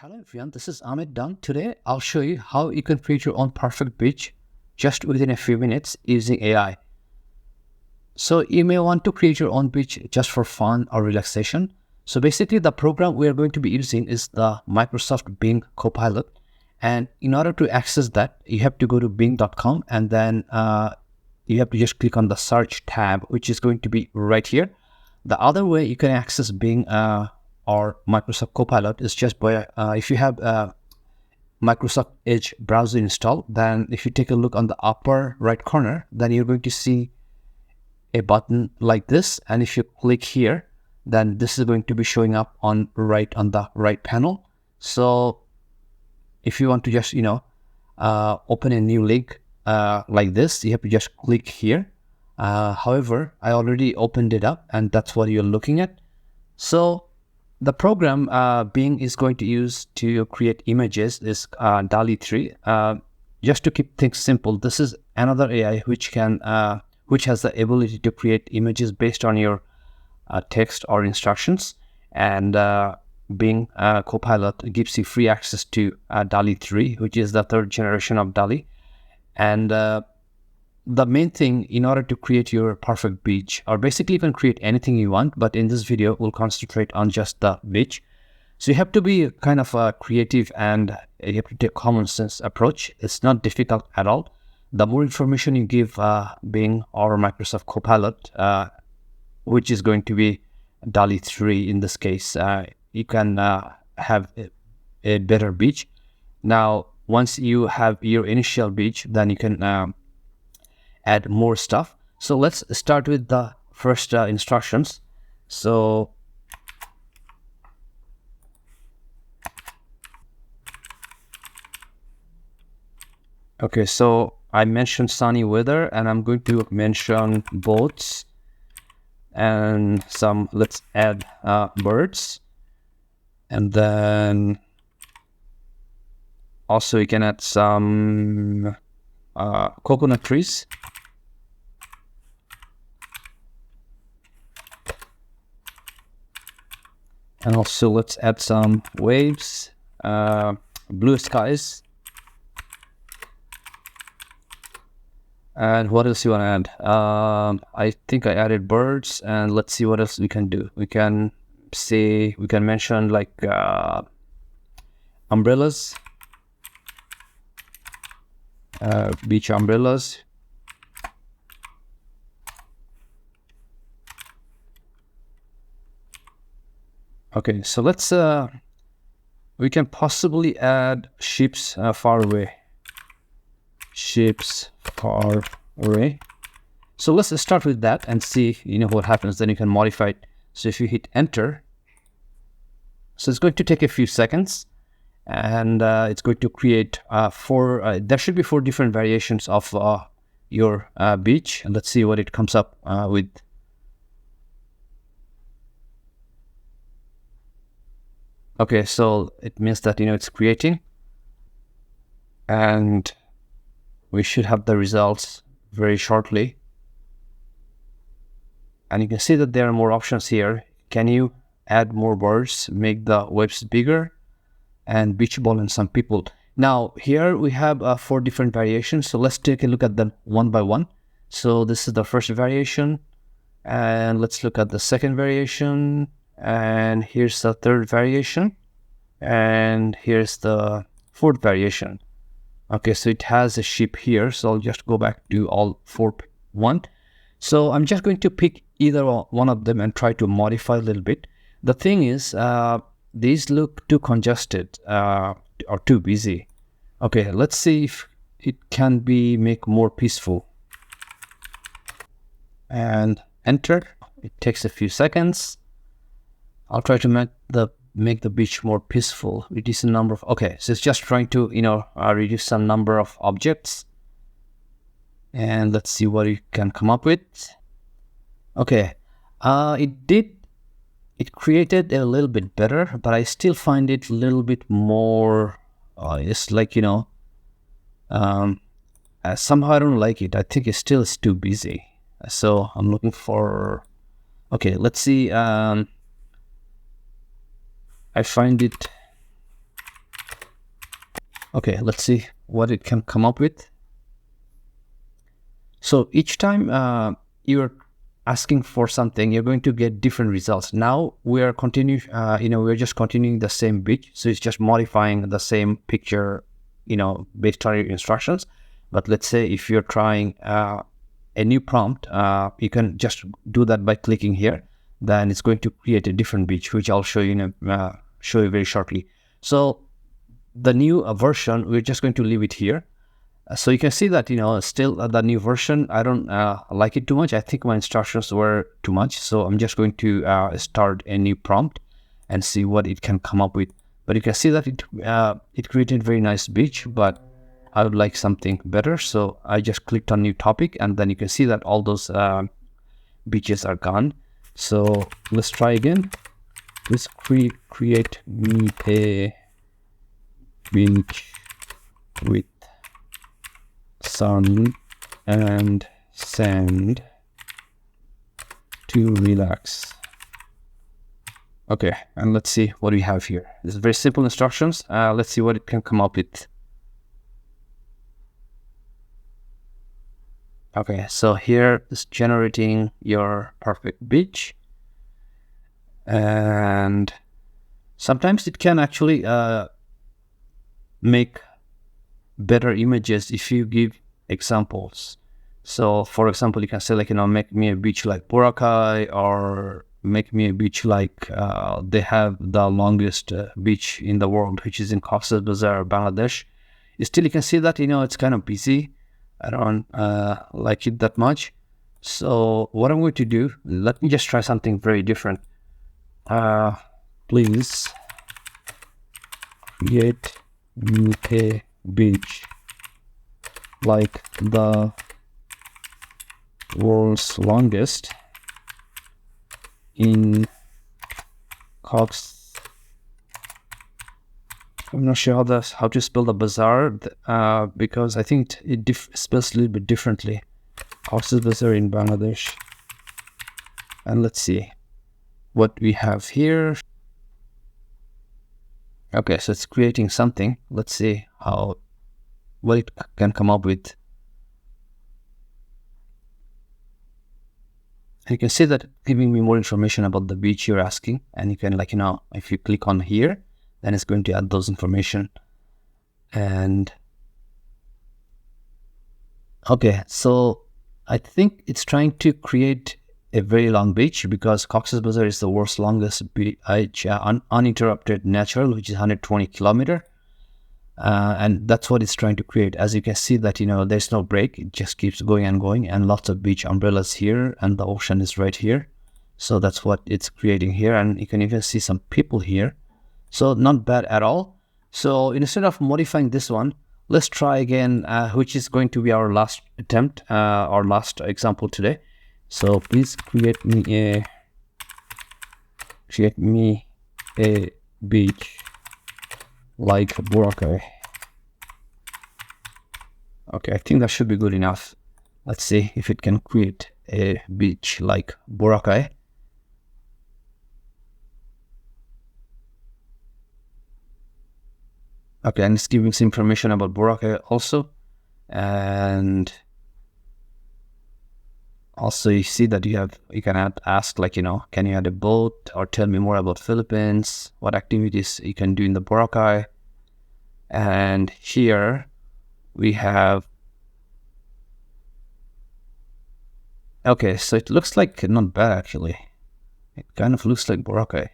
Hello everyone, this is Amit Dunn. Today I'll show you how you can create your own perfect beach just within a few minutes using AI. So you may want to create your own beach just for fun or relaxation. So basically the program we are going to be using is the Microsoft Bing CoPilot. And in order to access that, you have to go to bing.com and then you have to just click on the search tab, which is going to be right here. The other way you can access Bing or Microsoft Copilot is just by if you have Microsoft Edge browser installed, then if you take a look on the upper right corner, then you're going to see a button like this, and if you click here, then this is going to be showing up on the right panel. So if you want to just open a new link like this, you have to just click here. However, I already opened it up and that's what you're looking at. So the program Bing is going to use to create images is DALL-E 3. Just to keep things simple, this is another AI which has the ability to create images based on your text or instructions. And Bing Copilot gives you free access to DALL-E 3, which is the third generation of DALL-E. And the main thing, in order to create your perfect beach, or basically you can create anything you want, but in this video we'll concentrate on just the beach. So you have to be kind of creative and you have to take common sense approach. It's not difficult at all. The more information you give Bing or Microsoft Copilot, which is going to be DALL-E 3 in this case, you can have a better beach. Now, once you have your initial beach, then you can add more stuff. So let's start with the first instructions. So okay, so I mentioned sunny weather and I'm going to mention boats and let's add birds, and then also you can add some coconut trees. And also let's add some waves, blue skies. And what else you want to add? I think I added birds, and let's see what else we can do. We can mention like umbrellas, beach umbrellas. Okay, so let's we can possibly add ships far away. Ships far away. So let's start with that and see what happens. Then you can modify it. So if you hit enter, so it's going to take a few seconds, and it's going to create there should be 4 different variations of your beach, and let's see what it comes up with. Okay, so it means that it's creating, and we should have the results very shortly. And you can see that there are more options here. Can you add more birds, make the waves bigger, and beach ball and some people? Now here we have 4 different variations, so let's take a look at them one by one. So this is the first variation, and let's look at the second variation, and here's the third variation, and here's the fourth variation. Okay, so it has a ship here, so I'll just go back to all 4 one. So I'm just going to pick either one of them and try to modify a little bit. The thing is, these look too congested or too busy. Okay, let's see if it can be make more peaceful. And enter. It takes a few seconds. I'll try to make the beach more peaceful. Reduce the number of, okay, so it's just trying to reduce some number of objects, and let's see what you can come up with. Okay, it created a little bit better, but I still find it a little bit more it's like somehow I don't like it. I think it still is too busy, so I'm looking for, okay, let's see. I find it Okay, let's see what it can come up with. So each time you're asking for something, you're going to get different results. Now we are we're just continuing the same beach. So it's just modifying the same picture, based on your instructions. But let's say if you're trying a new prompt, you can just do that by clicking here. Then it's going to create a different beach, which I'll show you very shortly. So the new version, we're just going to leave it here. So you can see that, still the new version, I don't like it too much. I think my instructions were too much. So I'm just going to start a new prompt and see what it can come up with. But you can see that it created very nice beach, but I would like something better. So I just clicked on new topic, and then you can see that all those beaches are gone. So let's try again. Let's create me a beach with sun and sand to relax. Okay, and let's see what we have here. This is very simple instructions. Let's see what it can come up with. Okay, so here is generating your perfect beach. And sometimes it can actually make better images if you give examples. So for example, you can say make me a beach like Boracay, or make me a beach like they have the longest beach in the world, which is in Cox's Bazar, Bangladesh. Still, you can see that it's kind of busy. I don't like it that much. So what I'm going to do, let me just try something very different. Please create me a beach like the world's longest in Cox. I'm not sure how to spell the bazaar because I think it spells a little bit differently. Cox's Bazar in Bangladesh. And let's see what we have here. Okay, so it's creating something. Let's see what it can come up with. And you can see that giving me more information about the beach you're asking. And you can if you click on here, then it's going to add those information. And okay, so I think it's trying to create a very long beach because Cox's Bazar is the world's longest beach, uninterrupted natural, which is 120 kilometers. And that's what it's trying to create. As you can see that, there's no break. It just keeps going and going, and lots of beach umbrellas here, and the ocean is right here. So that's what it's creating here. And you can even see some people here. So not bad at all. So instead of modifying this one, let's try again, which is going to be our last attempt, our last example today. So please create me a beach like Boracay. Okay, I think that should be good enough. Let's see if it can create a beach like Boracay. Okay, and it's giving some information about Boracay also. And also you see that you can ask can you add a boat, or tell me more about Philippines, what activities you can do in the Boracay. And here we have, okay, so it looks like not bad actually. It kind of looks like Boracay.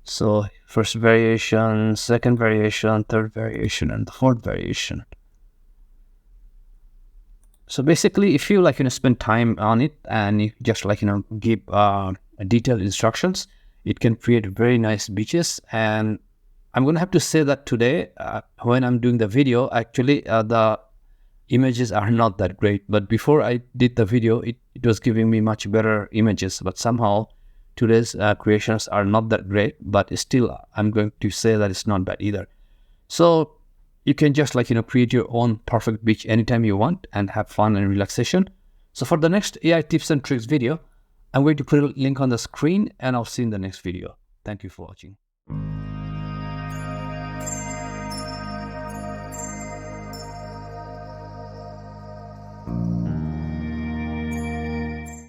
So first variation, second variation, third variation, and the fourth variation. So basically, if you spend time on it and you just give detailed instructions, it can create very nice beaches. And I'm gonna have to say that today, when I'm doing the video, actually the images are not that great. But before I did the video, it was giving me much better images. But somehow today's creations are not that great. But still, I'm going to say that it's not bad either. So you can just create your own perfect beach anytime you want and have fun and relaxation. So for the next AI tips and tricks video, I'm going to put a link on the screen, and I'll see you in the next video. Thank you for watching.